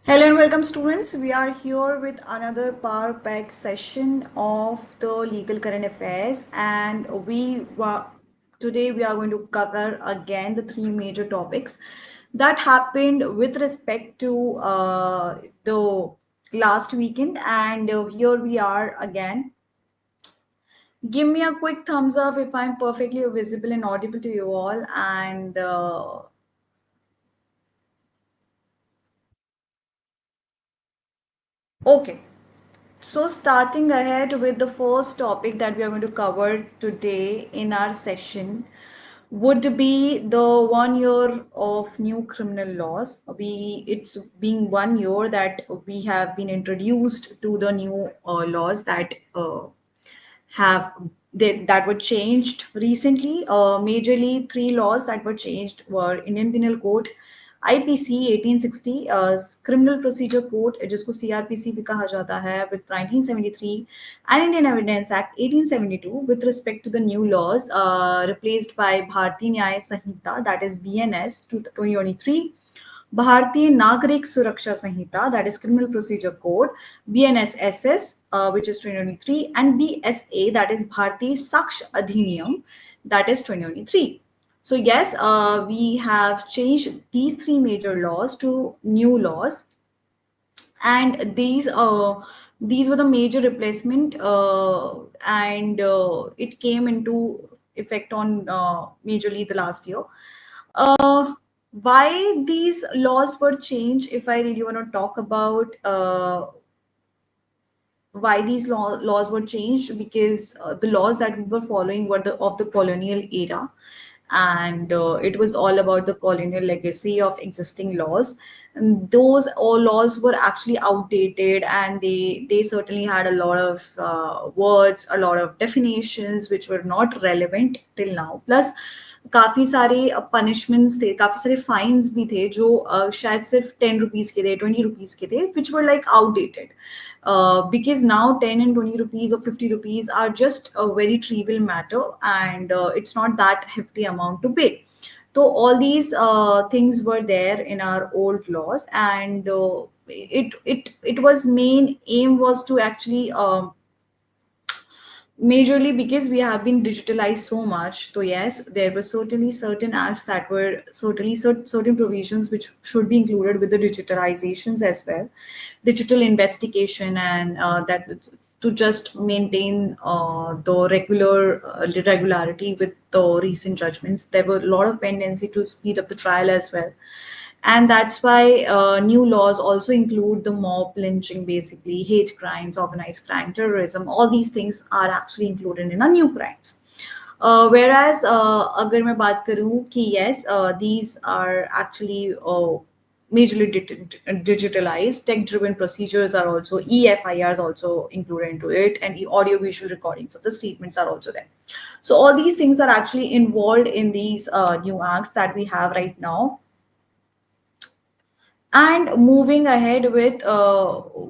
Hello and welcome students. We are here with another power pack session of the legal current affairs, and today we are going to cover again the three major topics that happened with respect to the last weekend. And here we are again. Give me a quick thumbs up if I'm perfectly visible and audible to you all, and okay. So, starting ahead with the first topic that we are going to cover today in our session would be the 1 year of new criminal laws. It's being 1 year that we have been introduced to the new laws have that were changed recently. Majorly, three laws that were changed were Indian Penal Code, IPC 1860, Criminal Procedure Code, जिसको CRPC भी कहा जाता है, with 1973, and Indian Evidence Act 1872 with respect to the new laws replaced by Bharatiya Nyaya Sanhita, that is BNS 2023. Bharatiya Nagrik Suraksha Sanhita, that is Criminal Procedure Code, BNSSS, which is 2023, and BSA, that is Bharatiya Saksh Adhiniyam, that is 2023. So yes, we have changed these three major laws to new laws, and these were the major replacement, and it came into effect on majorly the last year. Why these laws were changed? If I really want to talk about why these laws were changed, because the laws that we were following were of the colonial era, and it was all about the colonial legacy of existing laws, and those all laws were actually outdated, and they certainly had a lot of words, a lot of definitions which were not relevant till now. Plus काफी सारे punishments थे, काफी सारे fines भी थे जो शायद सिर्फ 10 रुपीज के थे, 20 रुपीज के थे, which were like outdated, because now 10 and 20 rupees or 50 rupees are just a very trivial matter, and it's not that hefty amount to pay. So all these things were there in our old laws, and it was main aim was to actually majorly because we have been digitalized so much. So yes, there were certainly certain acts that were certainly certain provisions which should be included with the digitalizations as well, digital investigation, and to just maintain the regularity with the recent judgments. There were a lot of tendency to speed up the trial as well, and that's why new laws also include the mob lynching, basically hate crimes, organized crime, terrorism. All these things are actually included in our new crimes. Whereas अगर मैं बात करूं कि yes, these are actually majorly digitalized. Tech driven procedures are also, EFIRs also included into it, and audio visual recordings of the statements are also there. So all these things are actually involved in these new acts that we have right now. And moving ahead with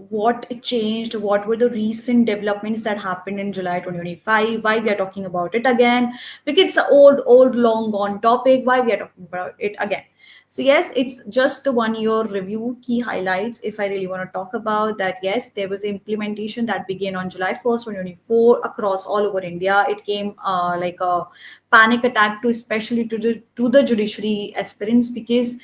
what changed, what were the recent developments that happened in July 2025, why we are talking about it again, because it's an old, long gone topic, why we are talking about it again. So yes, it's just the 1 year review, key highlights. If I really want to talk about that, yes, there was implementation that began on July 1st, 2024 across all over India. It came like a panic attack to especially to the judiciary aspirants, because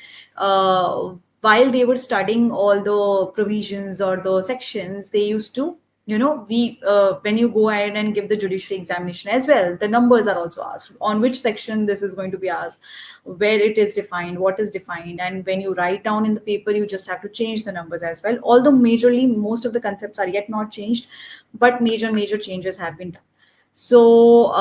while they were studying all the provisions or the sections, they used to, we when you go ahead and give the judiciary examination as well, the numbers are also asked on which section this is going to be asked, where it is defined, what is defined, and when you write down in the paper, you just have to change the numbers as well. Although majorly most of the concepts are yet not changed, but major changes have been done. So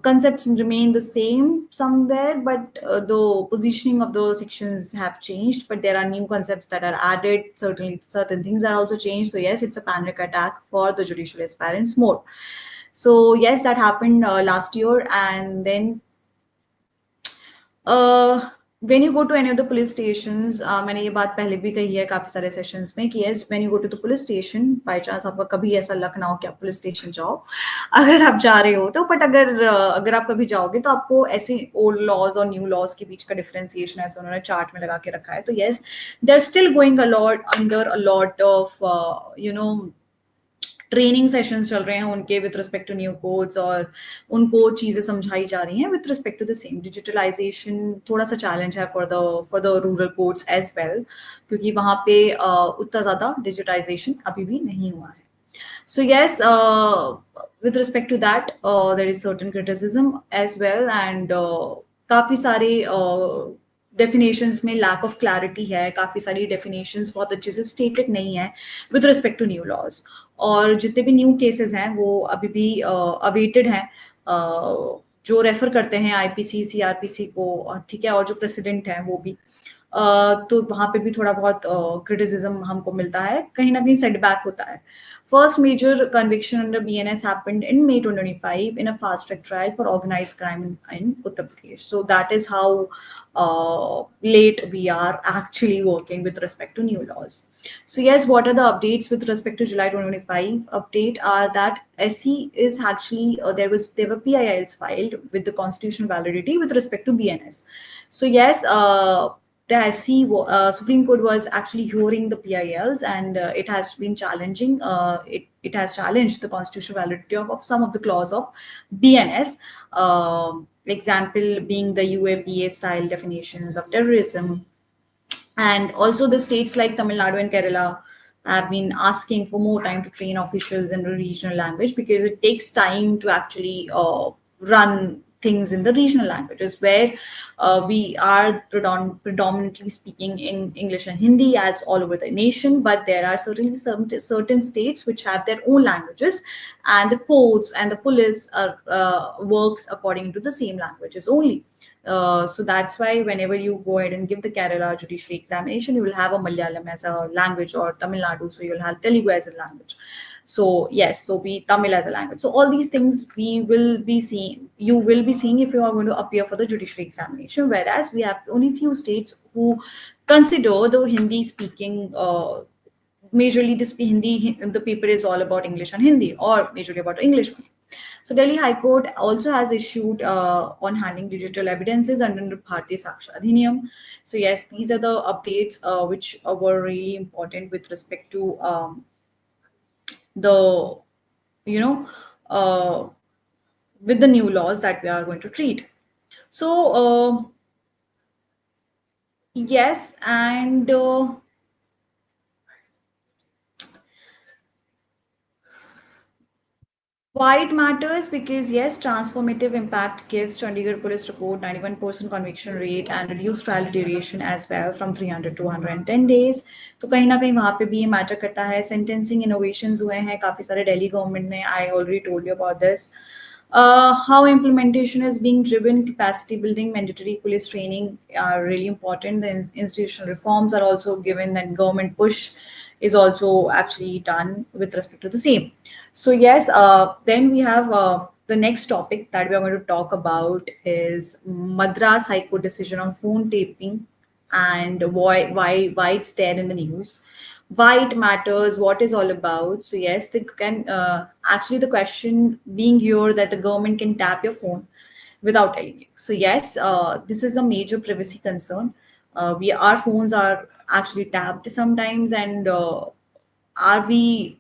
concepts remain the same somewhere, but the positioning of the sections have changed. But there are new concepts that are added. Certainly, certain things are also changed. So yes, it's a panic attack for the judicial aspirants more. So yes, that happened last year, and then when you go to any of the police stations, मैंने ये बात पहले भी कही है काफी सारे sessions में कि yes, when you go to the police station, by chance आपका कभी ऐसा लक ना हो कि आप पुलिस स्टेशन जाओ, अगर आप जा रहे हो तो, बट अगर आप कभी जाओगे तो आपको ऐसे ओल्ड लॉज और न्यू लॉज के बीच का डिफरेंशिएशन ऐसा उन्होंने चार्ट में लगा के रखा है. तो yes, they're still going a lot under a lot of training sessions चल रहे हैं उनके with respect to new codes, और उनको चीजें समझाई जा रही हैं with respect to the same. Digitalization थोड़ा सा चैलेंज है for the rural codes as well, क्योंकि वहां पे उतना ज्यादा डिजिटाइजेशन अभी भी नहीं हुआ है. So yes, with respect to that, there is certain criticism as well, and काफी सारे definitions में lack of clarity है, काफी सारी definitions बहुत अच्छे से stated नहीं है with respect to new laws, और जितने भी new cases हैं वो अभी भी awaited हैं, जो रेफर करते हैं आईपीसी सीआरपीसी को, ठीक है, और जो प्रेसिडेंट है वो भी, तो वहां पे भी थोड़ा बहुत क्रिटिसिज्म हमको मिलता है, कहीं ना कहीं सेटबैक होता है. First major conviction under BNS happened in May 2025 in a fast track trial for organized crime in Uttar Pradesh. So that is how late we are actually working with respect to new laws. So yes, what are the updates with respect to July 2025? Update are that SC is actually there were PILs filed with the constitutional validity with respect to BNS. So yes, the SC Supreme Court was actually hearing the PILs, and it has been challenging. It has challenged the constitutional validity of some of the clause of BNS. Example being the UAPA style definitions of terrorism, and also the states like Tamil Nadu and Kerala have been asking for more time to train officials in the regional language, because it takes time to actually run things in the regional languages, where we are predominantly speaking in English and Hindi as all over the nation, but there are certainly certain states which have their own languages, and the courts and the police works according to the same languages only. So that's why whenever you go ahead and give the Kerala judiciary examination, you will have a Malayalam as a language, or Tamil Nadu, so you'll have Telugu as a language. So yes, so be Tamil as a language. So all these things we will be seeing, you will be seeing if you are going to appear for the judiciary examination, whereas we have only few states who consider the Hindi speaking, majorly this Hindi, the paper is all about English and Hindi, or majorly about English. So Delhi High Court also has issued on handling digital evidences under the Bharatiya Saksha Adhiniyam. So yes, these are the updates which were really important with respect to the, you know, with the new laws that we are going to treat. So yes, and why it matters? Because yes, transformative impact gives Chandigarh Police report 91% conviction rate and reduced trial duration as well from 300 to 110 days. तो कहीं ना कहीं वहाँ पे भी ये matter करता है. Sentencing innovations हुए हैं काफी सारे Delhi government ने. I already told you about this. How implementation is being driven, capacity building, mandatory police training are really important. The institutional reforms are also given, and government push is also actually done with respect to the same. So yes, then we have the next topic that we are going to talk about is Madras High Court decision on phone taping, and why it's there in the news, why it matters, what is all about. So yes, they can actually, the question being here that the government can tap your phone without telling you. So yes, this is a major privacy concern. Our phones are actually tapped sometimes, and are we,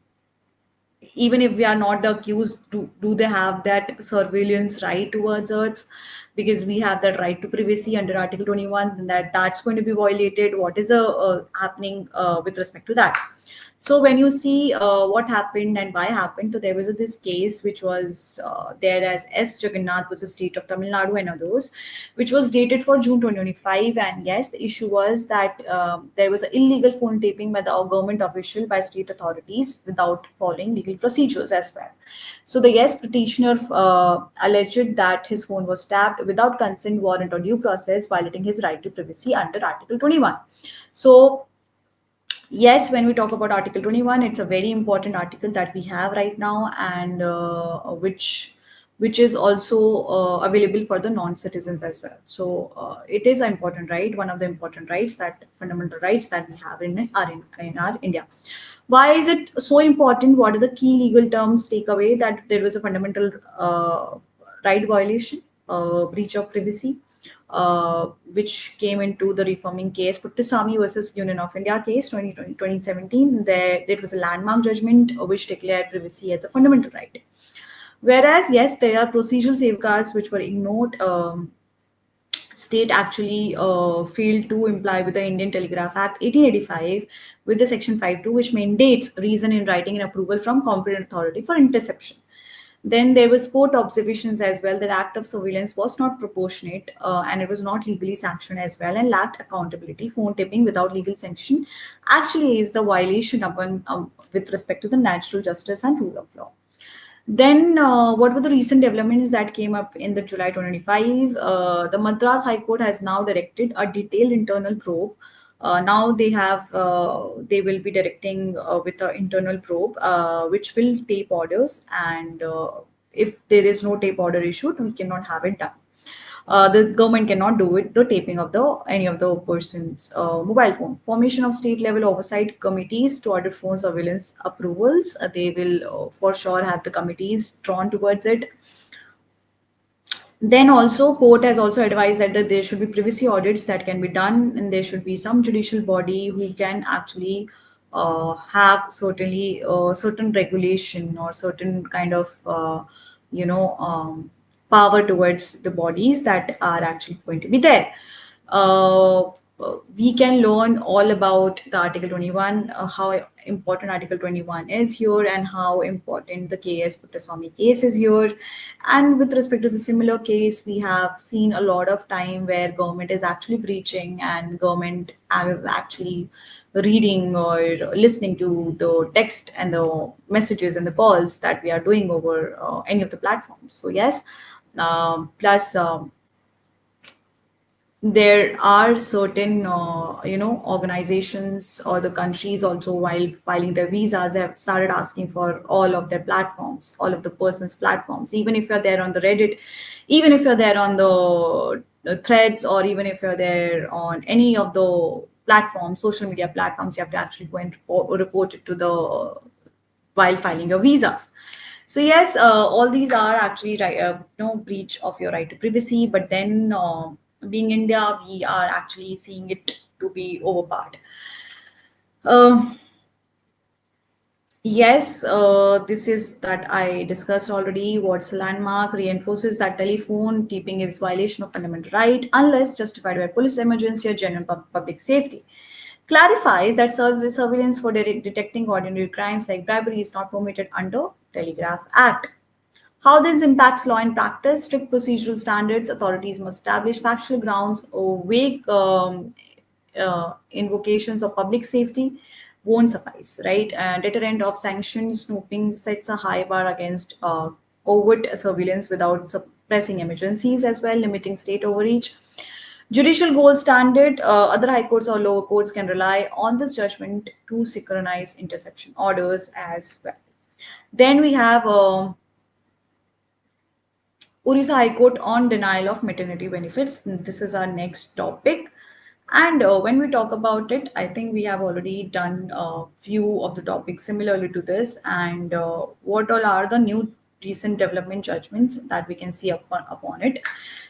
even if we are not accused, do they have that surveillance right towards us? Because we have that right to privacy under Article 21, and that's going to be violated. What is happening with respect to that? So when you see what happened and why happened, so there was this case which was there as S. Jagannath was the state of Tamil Nadu and others, which was dated for June 2025. And yes, the issue was that there was an illegal phone taping by the government official by state authorities without following legal procedures as well. So the yes petitioner alleged that his phone was tapped without consent, warrant, or due process, violating his right to privacy under Article 21. So yes, when we talk about Article 21, it's a very important article that we have right now, and which which is also available for the non-citizens as well. So it is an important right, one of the important rights, that fundamental rights that we have in our India. Why is it so important? What are the key legal terms take away that there was a fundamental right violation, breach of privacy, which came into the reforming case Puttaswamy versus Union of India case 2017. There, it was a landmark judgment which declared privacy as a fundamental right. Whereas, yes, there are procedural safeguards which were ignored. State actually failed to imply with the Indian Telegraph Act 1885 with the Section 5.2, which mandates reason in writing and approval from competent authority for interception. Then there was court observations as well that act of surveillance was not proportionate, and it was not legally sanctioned as well, and lacked accountability. Phone tapping without legal sanction actually is the violation upon with respect to the natural justice and rule of law. Then, what were the recent developments that came up in the July 2025? The Madras High Court has now directed a detailed internal probe. Now they will be directing with an internal probe, which will tape orders, and if there is no tape order issued, we cannot have it done. The government cannot do it the taping of the any of the person's mobile phone. Formation of state level oversight committees to order phone surveillance approvals. They will for sure have the committees drawn towards it. Then also court has also advised that there should be privacy audits that can be done, and there should be some judicial body who can actually have certainly certain regulation or certain kind of you know power towards the bodies that are actually going to be there. uh, we can learn all about the Article 21, how important Article 21 is here, and how important the KS Puttaswamy case is here. And with respect to the similar case, we have seen a lot of time where government is actually preaching and government is actually reading or listening to the text and the messages and the calls that we are doing over any of the platforms. So yes, plus there are certain organizations or the countries also, while filing their visas, they have started asking for all of their platforms, all of the person's platforms, even if you're there on the Reddit, even if you're there on the threads, or even if you're there on any of the platforms, social media platforms, you have to actually go and report it to the while filing your visas. So yes, all these are actually no breach of your right to privacy. But then, being India, we are actually seeing it to be overpowered. Uh, Yes, this is that I discussed already. What's landmark reinforces that telephone tapping is violation of fundamental right unless justified by police emergency or general public safety. Clarifies that surveillance for detecting ordinary crimes like bribery is not permitted under Telegraph Act. How this impacts law in practice: strict procedural standards. Authorities must establish factual grounds or vague invocations of public safety won't suffice, right? Deterrent of sanctions. Snooping sets a high bar against covert surveillance without suppressing emergencies as well, limiting state overreach. Judicial gold standard. Other high courts or lower courts can rely on this judgment to synchronize interception orders as well. Then we have Orissa High Court on denial of maternity benefits. This is our next topic. And when we talk about it, I think we have already done a few of the topics similarly to this. And what all are the new recent development judgments that we can see upon it?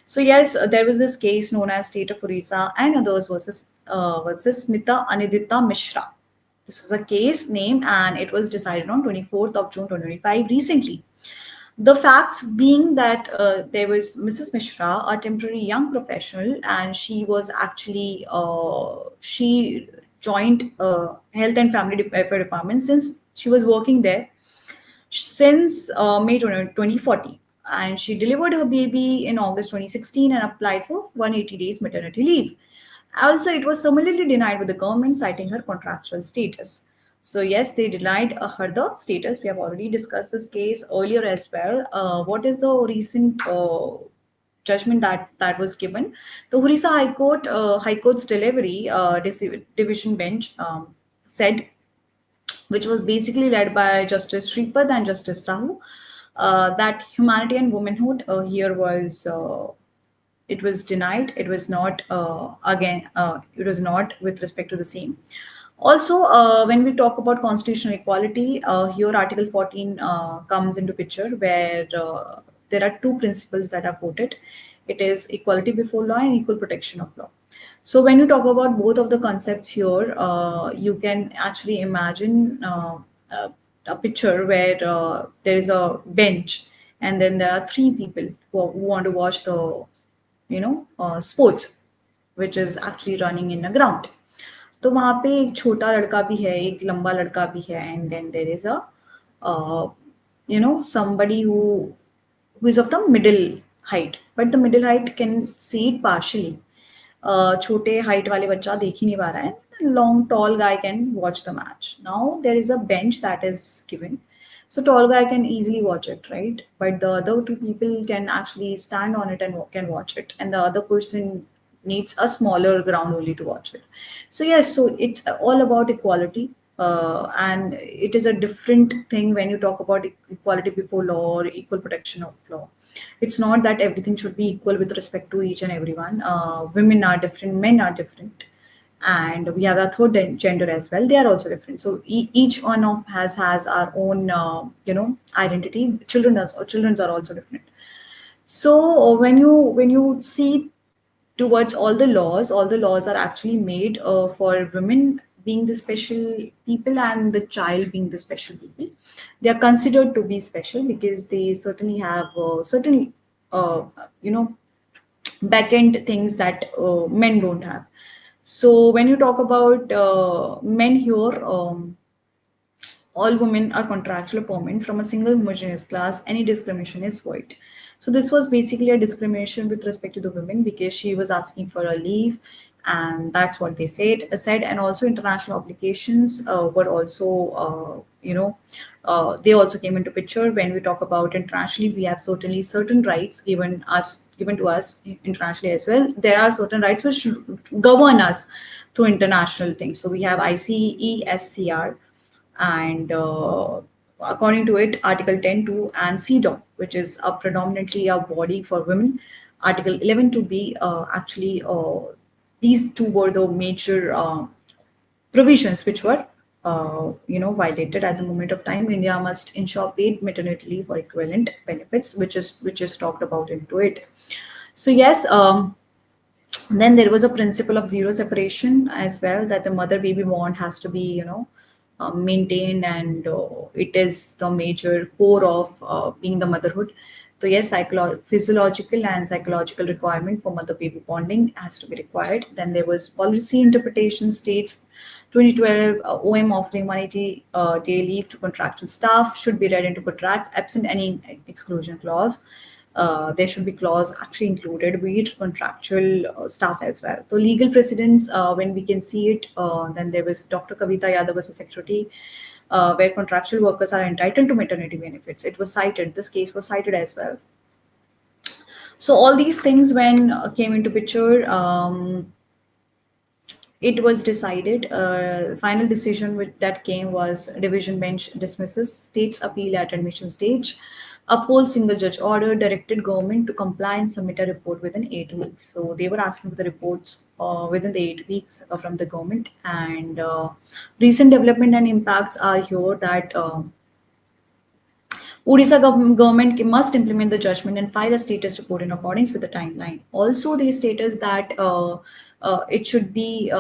So yes, there was this case known as State of Orissa and others versus Smita Anidita Mishra. This is a case name, and it was decided on 24th of June 2025 recently. The facts being that there was Mrs. Mishra, a temporary young professional, and she was actually she joined Health and Family Welfare Department since she was working there since May 2014, and she delivered her baby in August 2016 and applied for 180 days maternity leave. Also, it was similarly denied with the government citing her contractual status. So yes, they denied her the status. We have already discussed this case earlier as well. What is the recent judgment that was given? The Orissa High Court's delivery division bench said, which was basically led by Justice Shripad and Justice Sahu. that humanity and womanhood here was it was denied. It was not it was not with respect to the same. Also, when we talk about constitutional equality, here Article 14 comes into picture, where there are two principles that are quoted. It is equality before law and equal protection of law. So when you talk about both of the concepts here, you can actually imagine a picture where there is a bench, and then there are three people who want to watch the sports, which is actually running in a ground. तो वहाँ पे एक छोटा लड़का भी है, एक लंबा लड़का भी है, and then there is a somebody who is of the middle height, but the middle height can see it partially. छोटे हाइट वाले बच्चा देख ही नहीं पा रहा है. Long tall guy can watch the match. Now there is a bench that is given, so tall guy can easily watch it, right? But the other two people can actually stand on it and can watch it, and the other person needs a smaller ground only to watch it. So yes, so it's all about equality, and it is a different thing when you talk about equality before law or equal protection of law. It's not that everything should be equal with respect to each and everyone. Women are different, men are different, and we have a third gender as well. They are also different. So each one of has our own identity. Children's are also different. So when you see towards all the laws are actually made for women being the special people and the child being the special people. They are considered to be special because they certainly have certain uh, you know back end things that men don't have. So when you talk about men here, all women are contractual permanent from a single homogeneous class. Any discrimination is void. So this was basically a discrimination with respect to the women because she was asking for a leave, and that's what they said. And also international obligations were also they also came into picture. When we talk about internationally, we have certainly certain rights given to us internationally as well. There are certain rights which govern us through international things. So we have ICESCR, and according to it, Article 10.2 and CDOC, which is predominantly a body for women. Article 11 to be actually these two were the major provisions which were violated at the moment of time. India must ensure paid maternity leave for equivalent benefits, which is talked about into it. So yes. Then there was a principle of zero separation as well, that the mother baby bond has to be maintained, and it is the major core of being the motherhood. So yes, physiological and psychological requirement for mother baby bonding has to be required. Then there was policy interpretation states 2012 OM offering 180 day leave to contractual staff should be read into contracts absent any exclusion clause. There should be clause actually included with contractual staff as well. So legal precedents, when we can see it, then there was Dr. Kavita Yadav was a secretary, where contractual workers are entitled to maternity benefits. It was cited. This case was cited as well. So all these things when came into picture, it was decided. Final decision that came was division bench dismisses state's appeal at admission stage, uphold single judge order, directed government to comply and submit a report within 8 weeks. So they were asking for the reports within the 8 weeks from the government. And recent development and impacts are here that Orissa government must implement the judgment and file a status report in accordance with the timeline. Also, they status that it should be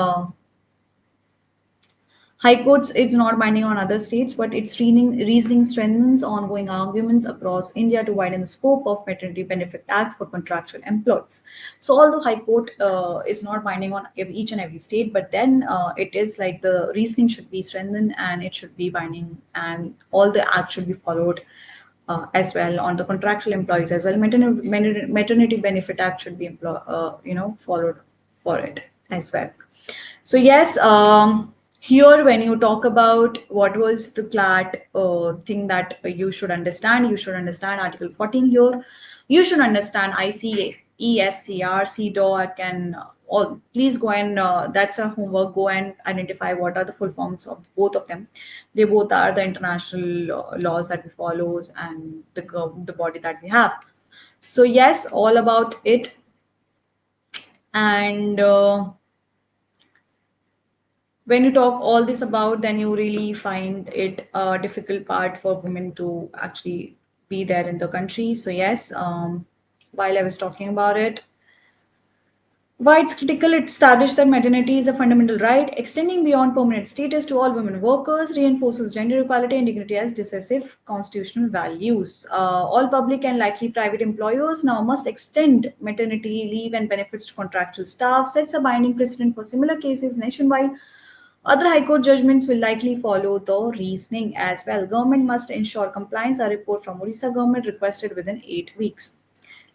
High Courts, it's not binding on other states, but its reasoning strengthens ongoing arguments across India to widen the scope of Maternity Benefit Act for contractual employees. So although High Court is not binding on each and every state, but then it is like the reasoning should be strengthened and it should be binding, and all the acts should be followed as well on the contractual employees as well. Maternity Benefit Act should be followed for it as well. So yes, here when you talk about what was the CLAT thing that you should understand Article 14 here. You should understand ICESCR, CDOC, and all, please go and that's a homework. Go and identify what are the full forms of both of them. They both are the international laws that we follows and the body that we have. So yes, all about it. And when you talk all this about, then you really find it a difficult part for women to actually be there in the country. So yes, while I was talking about it, why it's critical, it established that maternity is a fundamental right, extending beyond permanent status to all women workers, reinforces gender equality and dignity as decisive constitutional values. All public and likely private employers now must extend maternity leave and benefits to contractual staff, sets a binding precedent for similar cases nationwide. Other High Court judgments will likely follow the reasoning as well. Government must ensure compliance. A report from Orissa government requested within 8 weeks.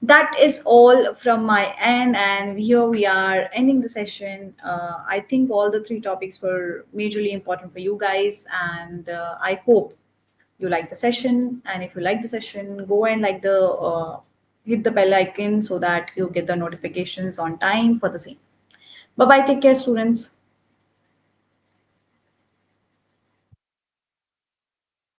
That is all from my end, and here we are ending the session. I think all the three topics were majorly important for you guys, and I hope you like the session. And if you like the session, go and hit the bell icon so that you get the notifications on time for the same. Bye bye. Take care, students.